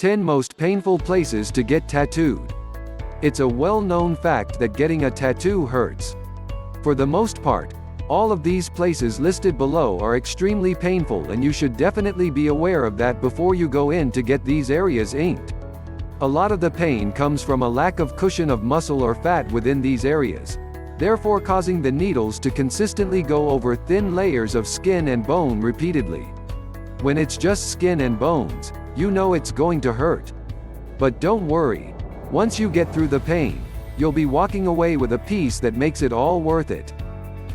10 Most Painful Places to Get Tattooed. It's a well-known fact that getting a tattoo hurts. For the most part, all of these places listed below are extremely painful, and you should definitely be aware of that before you go in to get these areas inked. A lot of the pain comes from a lack of cushion of muscle or fat within these areas, therefore causing the needles to consistently go over thin layers of skin and bone repeatedly. When it's just skin and bones, you know it's going to hurt. But don't worry. Once you get through the pain, you'll be walking away with a piece that makes it all worth it.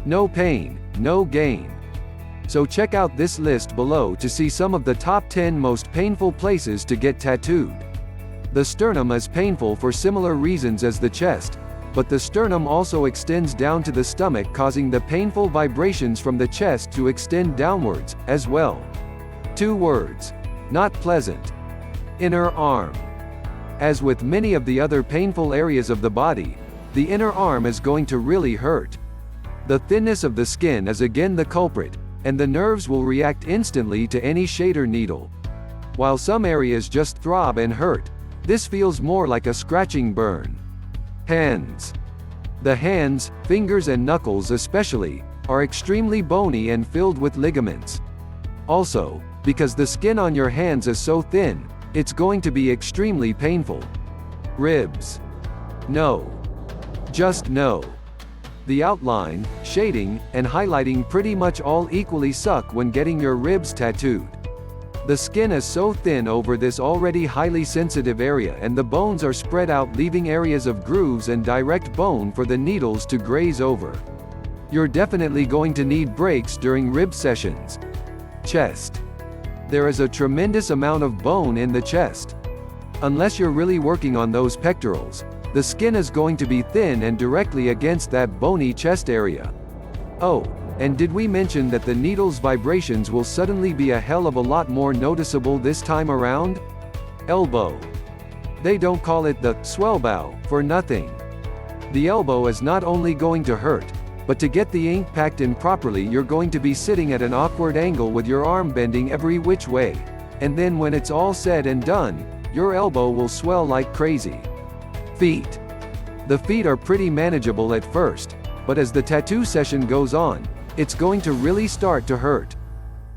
No pain, no gain. So check out this list below to see some of the top 10 most painful places to get tattooed. The sternum is painful for similar reasons as the chest, but the sternum also extends down to the stomach, causing the painful vibrations from the chest to extend downwards, as well. 2 words. Not pleasant. Inner arm. As with many of the other painful areas of the body, the inner arm is going to really hurt. The thinness of the skin is again the culprit, and the nerves will react instantly to any shader needle. While some areas just throb and hurt, this feels more like a scratching burn. Hands. The hands, fingers and knuckles especially, are extremely bony and filled with ligaments. Also, because the skin on your hands is so thin, it's going to be extremely painful. Ribs. No. Just no. The outline, shading, and highlighting pretty much all equally suck when getting your ribs tattooed. The skin is so thin over this already highly sensitive area, and the bones are spread out, leaving areas of grooves and direct bone for the needles to graze over. You're definitely going to need breaks during rib sessions. Chest. There is a tremendous amount of bone in the chest. Unless you're really working on those pectorals, the skin is going to be thin and directly against that bony chest area. Oh, and did we mention that the needle's vibrations will suddenly be a hell of a lot more noticeable this time around? Elbow. They don't call it the swellbow for nothing. The elbow is not only going to hurt, but to get the ink packed in properly, you're going to be sitting at an awkward angle with your arm bending every which way. And then when it's all said and done, your elbow will swell like crazy. Feet. The feet are pretty manageable at first, but as the tattoo session goes on, it's going to really start to hurt.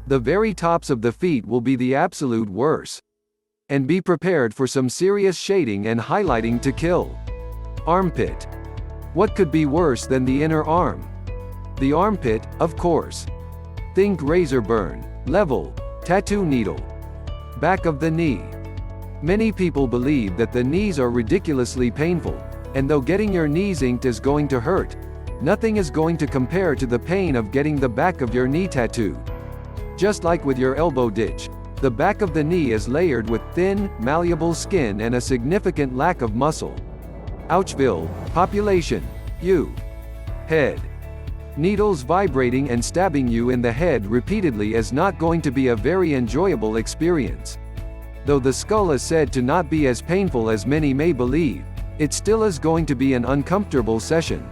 The very tops of the feet will be the absolute worst. And be prepared for some serious shading and highlighting to kill. Armpit. What could be worse than the inner arm? The armpit, of course. Think razor burn, level, tattoo needle. Back of the knee. Many people believe that the knees are ridiculously painful, and though getting your knees inked is going to hurt, nothing is going to compare to the pain of getting the back of your knee tattooed. Just like with your elbow ditch, the back of the knee is layered with thin, malleable skin and a significant lack of muscle. Ouchville, population, U. Head. Needles vibrating and stabbing you in the head repeatedly is not going to be a very enjoyable experience. Though the skull is said to not be as painful as many may believe, it still is going to be an uncomfortable session.